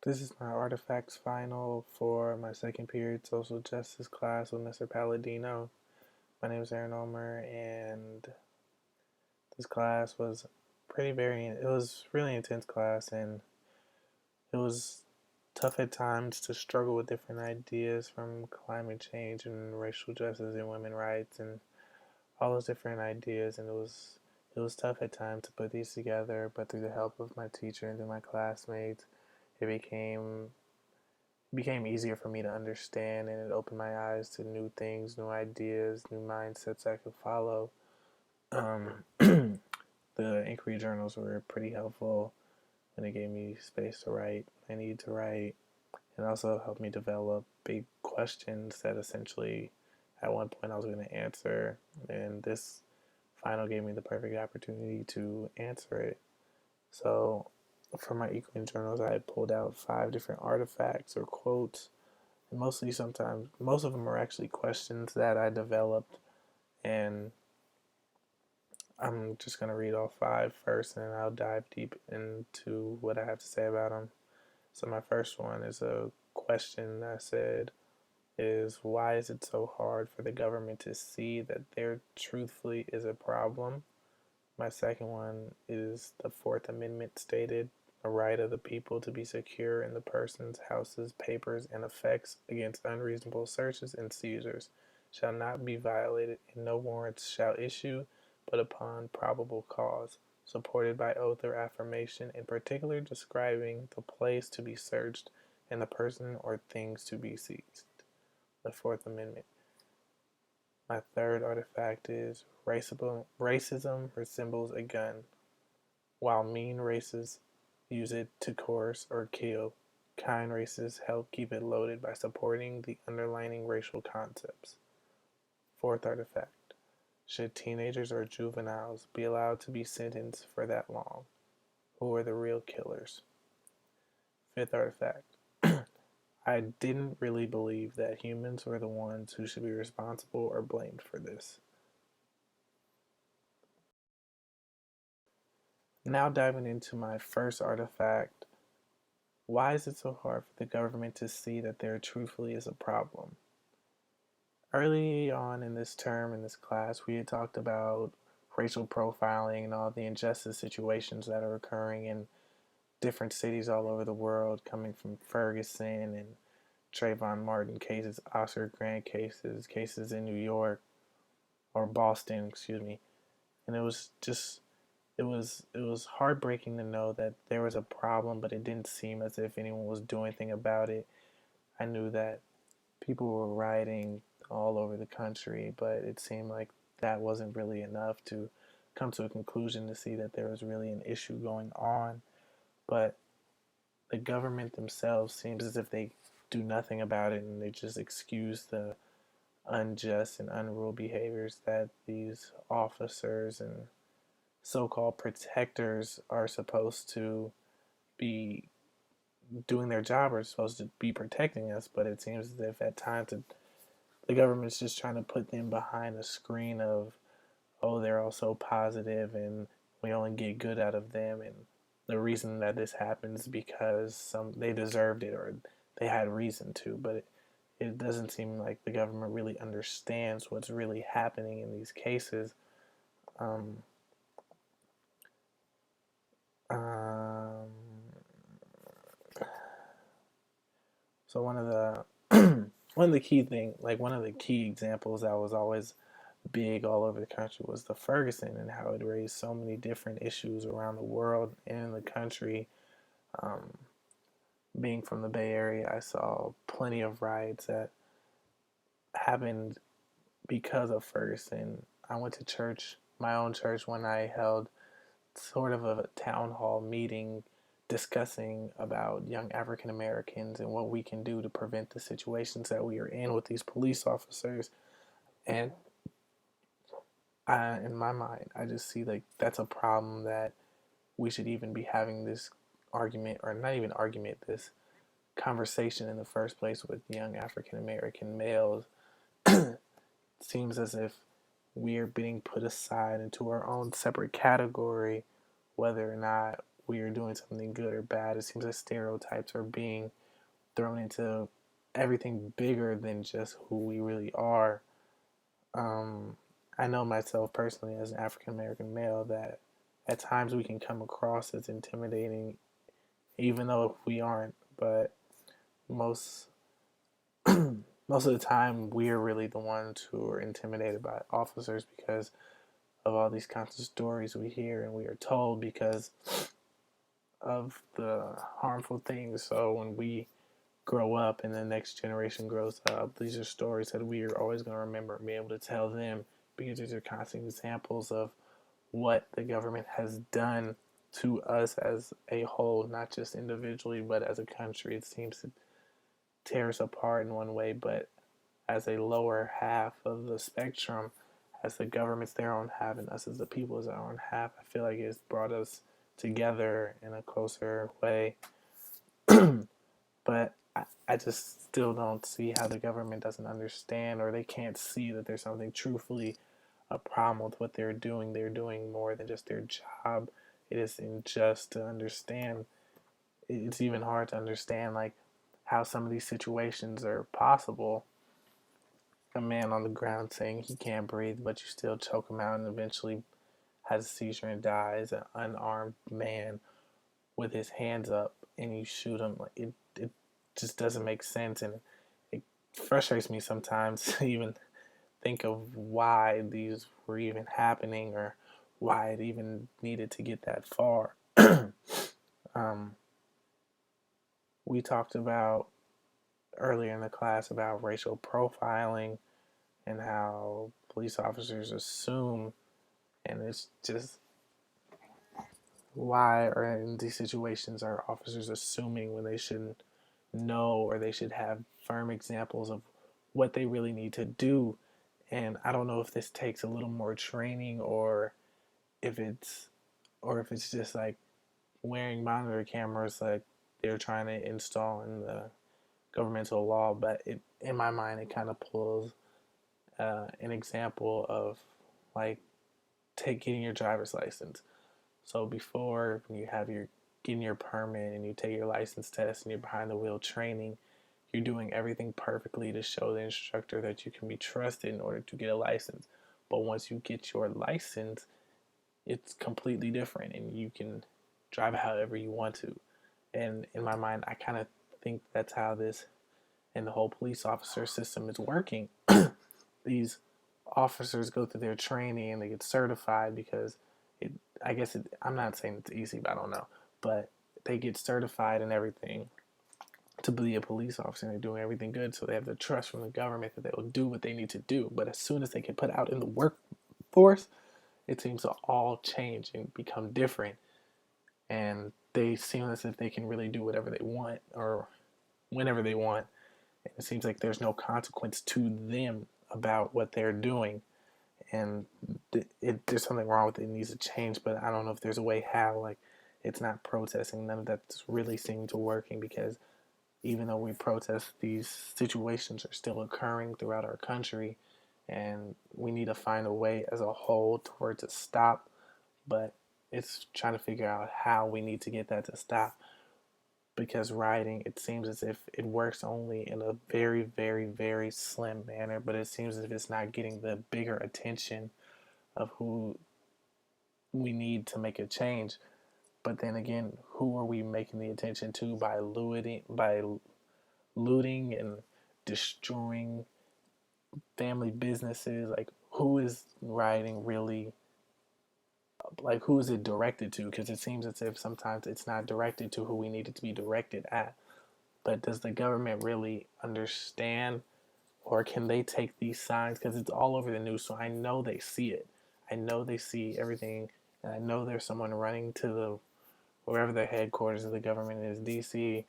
This is my artifacts final for my second period social justice class with Mr. Palladino. My name is Aaron Ulmer, and this class was it was really intense class, and it was tough at times to struggle with different ideas from climate change and racial justice and women's rights and all those different ideas, and it was tough at times to put these together, but through the help of my teacher and through my classmates, it became easier for me to understand, and it opened my eyes to new things, new ideas, new mindsets I could follow. The inquiry journals were pretty helpful, and it gave me space to write what I needed to write, and also helped me develop big questions that essentially at one point I was going to answer, and this final gave me the perfect opportunity to answer it. So for my equine journals, I had pulled out 5 different artifacts or quotes, and most of them are actually questions that I developed, and I'm just gonna read all 5 first, and then I'll dive deep into what I have to say about them. So my first one is a question that said, "Is why is it so hard for the government to see that there truthfully is a problem?" My second one is the Fourth Amendment stated a right of the people to be secure in the persons, houses, papers, and effects against unreasonable searches and seizures shall not be violated, and no warrants shall issue but upon probable cause, supported by oath or affirmation, in particular describing the place to be searched and the person or things to be seized. The Fourth Amendment. My third artifact is racism resembles a gun. While mean races use it to coerce or kill, kind races help keep it loaded by supporting the underlying racial concepts. Fourth artifact. Should teenagers or juveniles be allowed to be sentenced for that long? Who are the real killers? Fifth artifact. I didn't really believe that humans were the ones who should be responsible or blamed for this. Now diving into my first artifact, why is it so hard for the government to see that there truthfully is a problem? Early on in this term, in this class, we had talked about racial profiling and all the injustice situations that are occurring in different cities all over the world, coming from Ferguson and Trayvon Martin cases, Oscar Grant cases, cases in New York or Boston, excuse me. And it was heartbreaking to know that there was a problem, but it didn't seem as if anyone was doing anything about it. I knew that people were rioting all over the country, but it seemed like that wasn't really enough to come to a conclusion to see that there was really an issue going on. But the government themselves seems as if they do nothing about it, and they just excuse the unjust and unruly behaviors that these officers and so-called protectors are supposed to be doing their job, are supposed to be protecting us, but it seems as if at times the government's just trying to put them behind a screen of, oh, they're all so positive and we only get good out of them, and the reason that this happens is because they deserved it or they had reason to, but it doesn't seem like the government really understands what's really happening in these cases. Um, um, so one of the one of the key examples that was always big all over the country was the Ferguson, and how it raised so many different issues around the world and in the country. Um, Being from the Bay Area, I saw plenty of riots that happened because of Ferguson. I went to church, my own church, when I held sort of a town hall meeting discussing about young African Americans and what we can do to prevent the situations that we are in with these police officers. And in my mind, I just see like that's a problem that we should even be having this argument, or not even argument, this conversation in the first place with young African American males. It seems as if we are being put aside into our own separate category, whether or not we are doing something good or bad. It seems like stereotypes are being thrown into everything bigger than just who we really are. Um, I know myself personally as an African American male that at times we can come across as intimidating, even though we aren't. But most most of the time, we're really the ones who are intimidated by officers because of all these kinds of stories we hear and we are told because of the harmful things. So when we grow up and the next generation grows up, these are stories that we are always going to remember and be able to tell them because these are constant examples of what the government has done to us as a whole, not just individually, but as a country. It seems to tear us apart in one way, but as a lower half of the spectrum, as the government's their own half and us as the people as our own half, I feel like it's brought us together in a closer way. But I just still don't see how the government doesn't understand or they can't see that there's something truthfully a problem with what they're doing. They're doing more than just their job. It isn't just to understand. It's even hard to understand like how some of these situations are possible. A man on the ground saying he can't breathe, but you still choke him out and eventually has a seizure and dies. An unarmed man with his hands up and you shoot him. Like it just doesn't make sense, and it frustrates me sometimes to even think of why these were even happening or why it even needed to get that far. um, we talked about earlier in the class about racial profiling and how police officers assume, and it's just why are in these situations are officers assuming when they shouldn't know or they should have firm examples of what they really need to do. And I don't know if this takes a little more training if it's or if it's just like wearing monitor cameras like they're trying to install in the governmental law. But in my mind, it kind of pulls an example of like getting your driver's license. So before you have your getting your permit and you take your license test and you're behind the wheel training, you're doing everything perfectly to show the instructor that you can be trusted in order to get a license. But once you get your license, it's completely different and you can drive however you want to. And in my mind, I kind of think that's how this and the whole police officer system is working. These officers go through their training and they get certified because it, I'm not saying it's easy, but I don't know. But they get certified and everything to be a police officer and they're doing everything good. So they have the trust from the government that they will do what they need to do. But as soon as they get put out in the workforce, it seems to all change and become different. And they seem as if they can really do whatever they want or whenever they want. And it seems like there's no consequence to them about what they're doing. And there's something wrong with it. It needs to change, but I don't know if there's a way how. Like, it's not protesting. None of that's really seeming to working because even though we protest, these situations are still occurring throughout our country, and we need to find a way as a whole for it to stop. But it's trying to figure out how we need to get that to stop because rioting, it seems as if it works only in a very, very, very slim manner, but it seems as if it's not getting the bigger attention of who we need to make a change. But then again, who are we making the attention to by looting and destroying family businesses? Like, who is rioting really? Like, who is it directed to? Because it seems as if sometimes it's not directed to who we need it to be directed at. But does the government really understand, or can they take these signs? Because it's all over the news, so I know they see it. I know they see everything, and I know there's someone running to the wherever the headquarters of the government is, DC,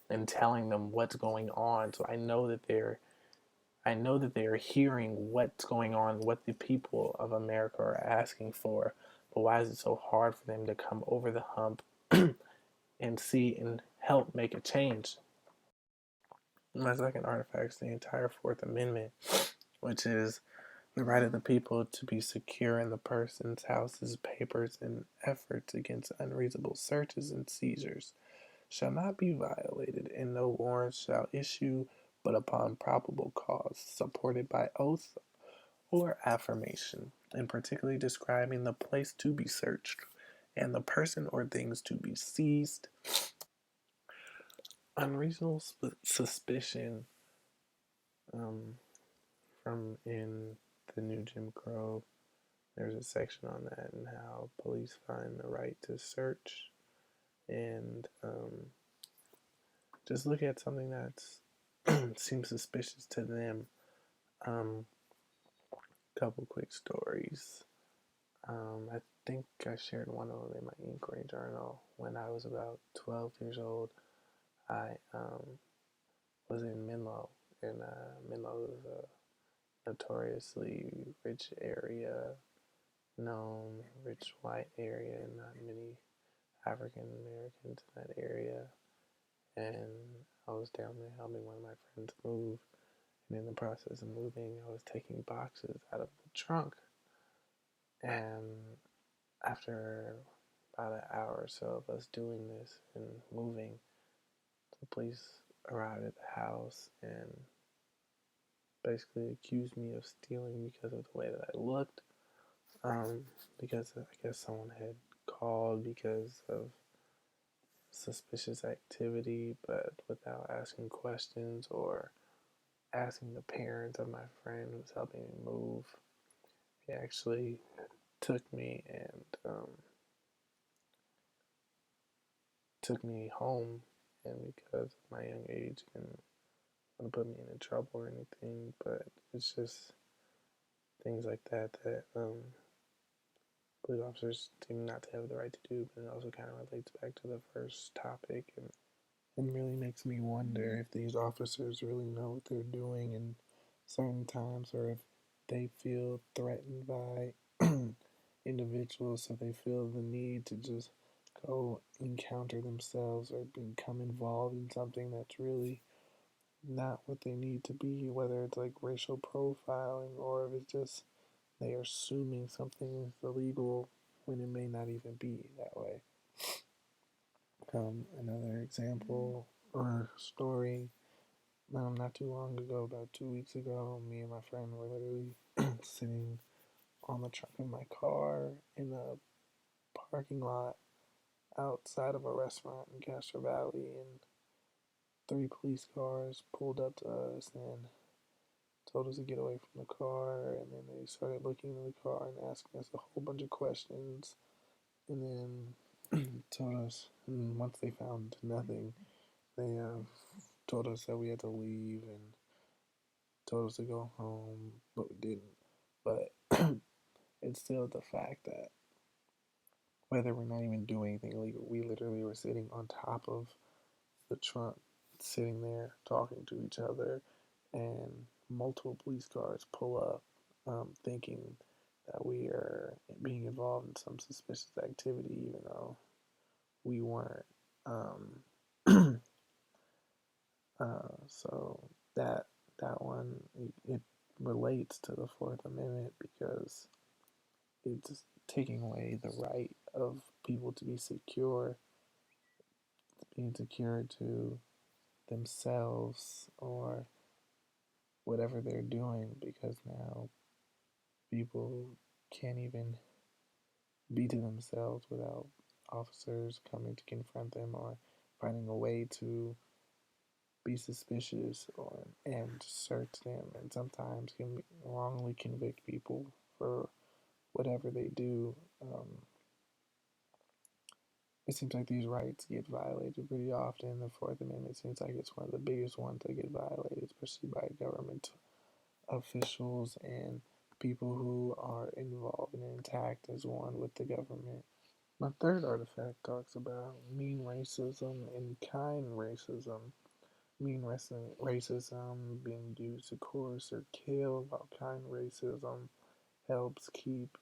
and telling them what's going on. So I know that they're hearing what's going on, what the people of America are asking for. But why is it so hard for them to come over the hump and see and help make a change? My second artifact is the entire Fourth Amendment, which is The right of the people to be secure in the persons, houses, papers, and efforts against unreasonable searches and seizures shall not be violated, and no warrant shall issue but upon probable cause, supported by oath or affirmation, and particularly describing the place to be searched and the person or things to be seized. Unreasonable suspicion um, from in the new Jim Crow. There's a section on that and how police find the right to search and just look at something that's seems suspicious to them. Um, Couple quick stories. I think I shared one of them in my inquiry journal. When I was about 12 years old, I was in Menlo, and Menlo is a notoriously rich area, known rich white area, and not many African Americans in that area. And I was down there helping one of my friends move. And in the process of moving, I was taking boxes out of the trunk. And after about an hour or so of us doing this and moving, the police arrived at the house and basically accused me of stealing because of the way that I looked. Because I guess someone had called because of suspicious activity, but without asking questions or asking the parents of my friend who was helping me move. He actually took me and took me home, and because of my young age, didn't want to put me in trouble or anything. But it's just things like that that police officers seem not to have the right to do. But it also kind of relates back to the first topic, and really makes me wonder if these officers really know what they're doing in certain times, or if they feel threatened by individuals, so they feel the need to just go encounter themselves or become involved in something that's really not what they need to be, whether it's like racial profiling or if it's just they are assuming something is illegal when it may not even be that way. Another example or story, not too long ago, about 2 weeks ago, me and my friend were literally sitting on the trunk of my car in a parking lot outside of a restaurant in Castro Valley, and 3 police cars pulled up to us and told us to get away from the car, and then they started looking in the car and asking us a whole bunch of questions, and then told us, and once they found nothing, they told us that we had to leave and told us to go home, but we didn't. But it's still the fact that whether we're not even doing anything illegal, we literally were sitting on top of the trunk, sitting there talking to each other, and multiple police cars pull up, thinking that we are being involved in some suspicious activity, even though we weren't. So that one it relates to the Fourth Amendment because it's taking away the right of people to be secure, being secure to themselves or whatever they're doing, because now people can't even be to themselves without officers coming to confront them or finding a way to be suspicious or and search them, and sometimes can wrongly convict people for whatever they do. It seems like these rights get violated pretty often. The Fourth Amendment seems like it's one of the biggest ones that get violated, especially by government officials and people who are involved and intact as one with the government. My third artifact talks about mean racism and kind racism. Mean racism being used to coerce or kill, while kind racism helps keep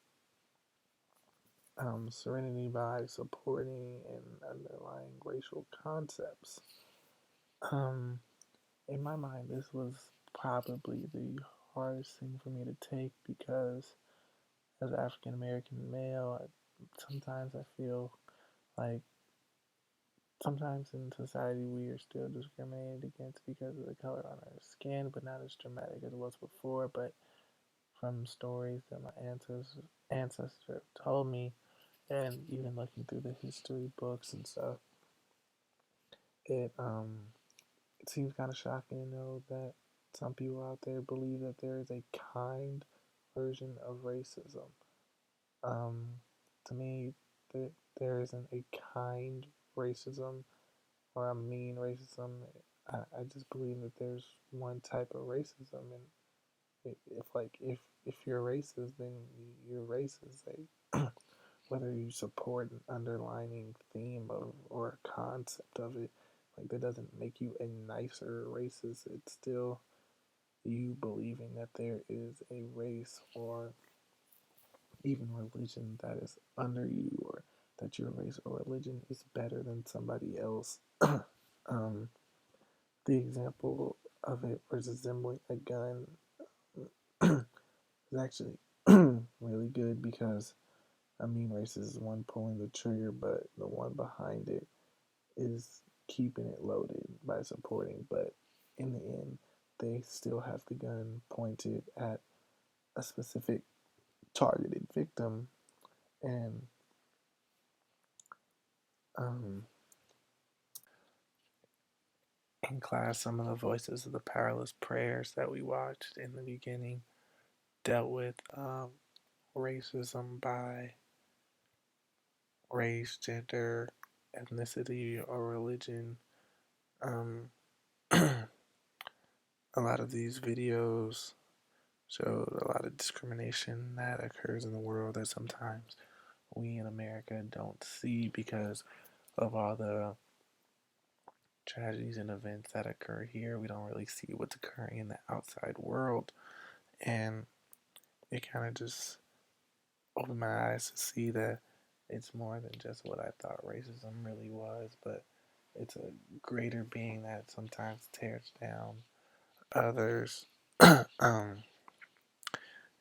serenity by supporting and underlying racial concepts. Um, in my mind, this was probably the hardest thing for me to take because as an African American male, sometimes I feel like sometimes in society we are still discriminated against because of the color on our skin, but not as dramatic as it was before. But from stories that my ancestors told me, and even looking through the history books and stuff, it it seems kind of shocking to know that some people out there believe that there is a kind version of racism. Um, to me, there isn't a kind racism or a mean racism. I just believe that there's one type of racism, and if you're racist, then you're racist. Like whether you support an underlining theme of or a concept of it, like that doesn't make you a nicer racist. It's still you believing that there is a race or even religion that is under you, or that your race or religion is better than somebody else. um, the example of it resembling a gun is actually really good because I mean, racist is one pulling the trigger, but the one behind it is keeping it loaded by supporting. But in the end, they still have the gun pointed at a specific targeted victim. And um, in class, some of the voices of the powerless prayers that we watched in the beginning dealt with racism by race, gender, ethnicity, or religion. Um, a lot of these videos showed a lot of discrimination that occurs in the world that sometimes we in America don't see because of all the tragedies and events that occur here. We don't really see what's occurring in the outside world. And it kind of just opened my eyes to see that it's more than just what I thought racism really was, but it's a greater being that sometimes tears down others. um,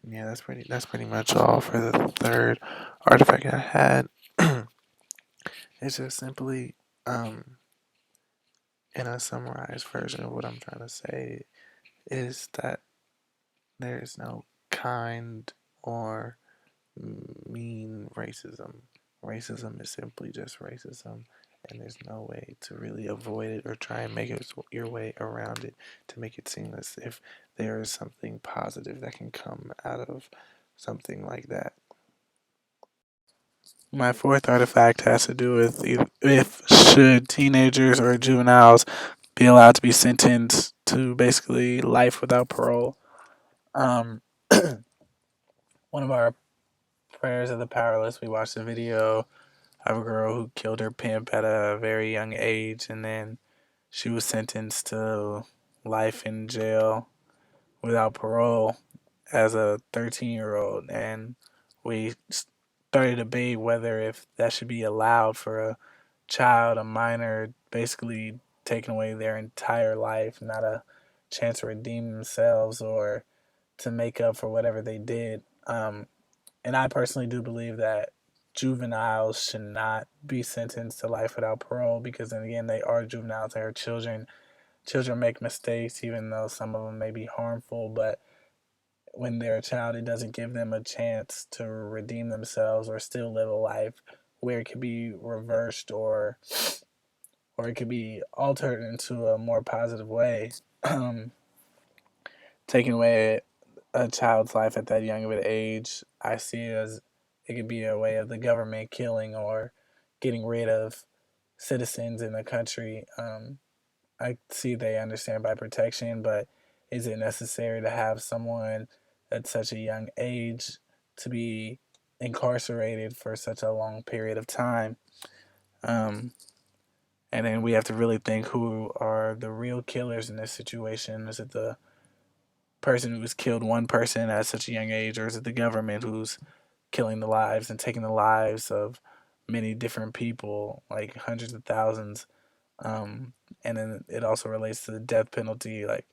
yeah, that's pretty much all for the third artifact I had. It's just simply in a summarized version of what I'm trying to say is that there is no kind or mean racism. Racism is simply just racism, and there's no way to really avoid it or try and make it your way around it to make it seem as if there is something positive that can come out of something like that. My fourth artifact has to do with if should teenagers or juveniles be allowed to be sentenced to basically life without parole. Um, one of our prayers of the powerless, we watched a video of a girl who killed her pimp at a very young age, and then she was sentenced to life in jail without parole as a 13-year-old, and we started to debate whether if that should be allowed for a child, a minor, basically taking away their entire life, not a chance to redeem themselves or to make up for whatever they did. And I personally do believe that juveniles should not be sentenced to life without parole because, then again, they are juveniles, they are children. Children make mistakes, even though some of them may be harmful, but when they're a child, it doesn't give them a chance to redeem themselves or still live a life where it could be reversed or it could be altered into a more positive way. Um, Taking away a child's life at that young of an age, I see it as it could be a way of the government killing or getting rid of citizens in the country. I see they understand by protection, but is it necessary to have someone at such a young age to be incarcerated for such a long period of time? Um, and then we have to really think who are the real killers in this situation. Is it the person who's killed one person at such a young age, or is it the government who's killing the lives and taking the lives of many different people, like hundreds of thousands? Um, and then it also relates to the death penalty. Like,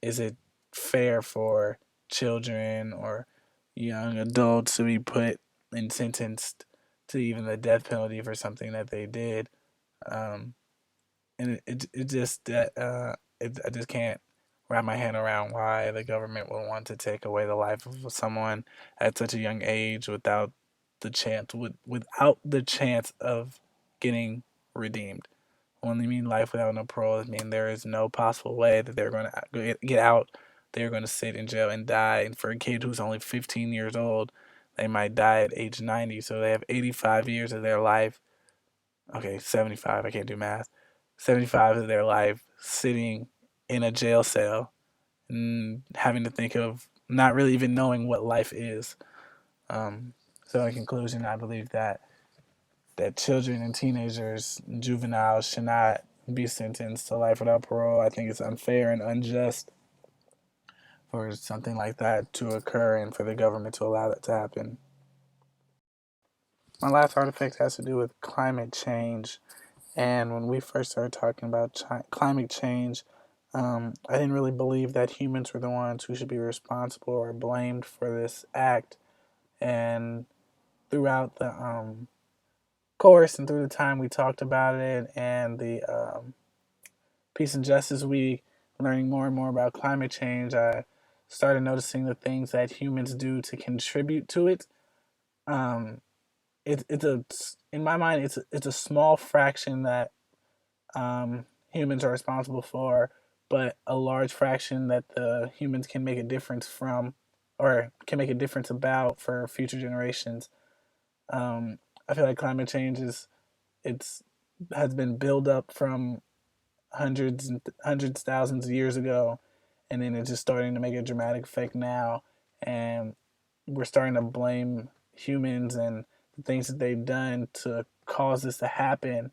is it fair for children or young adults to be put and sentenced to even the death penalty for something that they did. Um, and it just that I just can't wrap my hand around why the government would want to take away the life of someone at such a young age without the chance of getting redeemed. Only mean life without no parole. I mean there is no possible way that they're going to get out. They're going to sit in jail and die. And for a kid who's only 15 years old, they might die at age 90. So they have 85 years of their life. Okay, 75. I can't do math. 75 of their life sitting in a jail cell and having to think of not really even knowing what life is. Um, so in conclusion, I believe that children and teenagers and juveniles should not be sentenced to life without parole. I think it's unfair and unjust for something like that to occur and for the government to allow that to happen. My last artifact has to do with climate change. And when we first started talking about climate change, I didn't really believe that humans were the ones who should be responsible or blamed for this act. And throughout the course and through the time we talked about it and the Peace and Justice Week, learning more and more about climate change, I started noticing the things that humans do to contribute to it. Um, it's a in my mind it's a small fraction that humans are responsible for, but a large fraction that the humans can make a difference from, or can make a difference about for future generations. I feel like climate change it's has been built up from hundreds thousands of years ago, and then it's just starting to make a dramatic effect now, and we're starting to blame humans and the things that they've done to cause this to happen.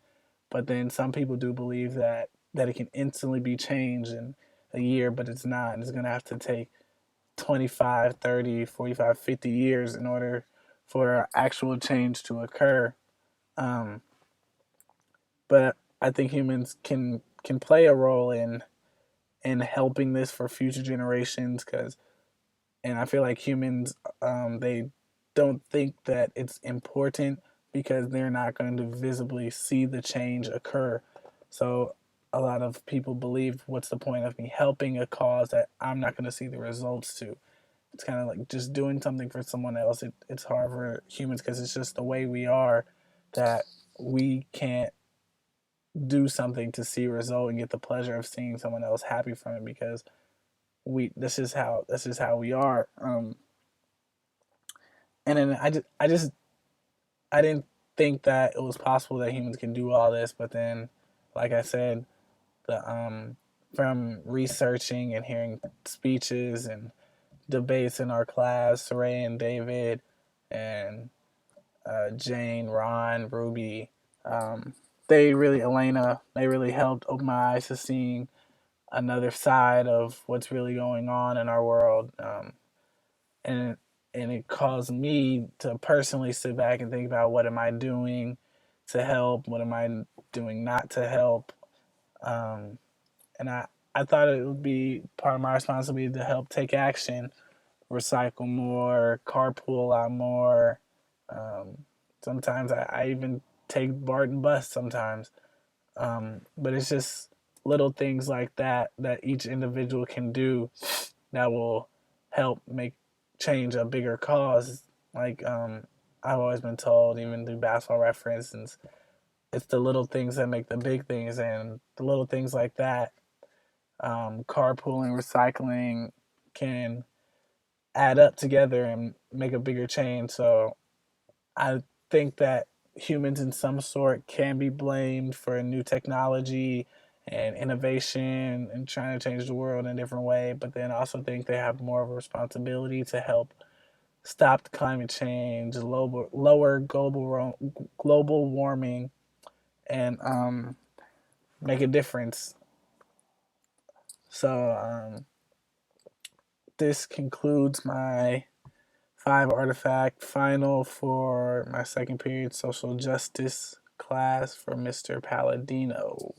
But then some people do believe that it can instantly be changed in a year, but it's not. And it's going to have to take 25, 30, 45, 50 years in order for actual change to occur. Um, but I think humans can play a role in helping this for future generations, because and I feel like humans they don't think that it's important because they're not going to visibly see the change occur. So a lot of people believe, what's the point of me helping a cause that I'm not going to see the results to? It's kind of like just doing something for someone else. It's hard for humans because it's just the way we are, that we can't do something to see a result and get the pleasure of seeing someone else happy from it, because we this is how we are. And then I didn't think that it was possible that humans can do all this, but then, like I said, the from researching and hearing speeches and debates in our class, Ray and David and Jane, Ron, Ruby, um, they really helped open my eyes to seeing another side of what's really going on in our world. And it caused me to personally sit back and think about, what am I doing to help? What am I doing not to help? Um, and I thought it would be part of my responsibility to help take action, recycle more, carpool a lot more. Um, Sometimes I even take BART and bus sometimes. But it's just little things like that that each individual can do that will help make change a bigger cause. Like I've always been told, even through basketball reference, it's the little things that make the big things, and the little things like that, carpooling, recycling, can add up together and make a bigger change. So I think that humans in some sort can be blamed for new technology and innovation and trying to change the world in a different way, but then I also think they have more of a responsibility to help stop climate change, lower global warming, and make a difference. So this concludes my 5 artifact final for my second period social justice class for Mr. Palladino.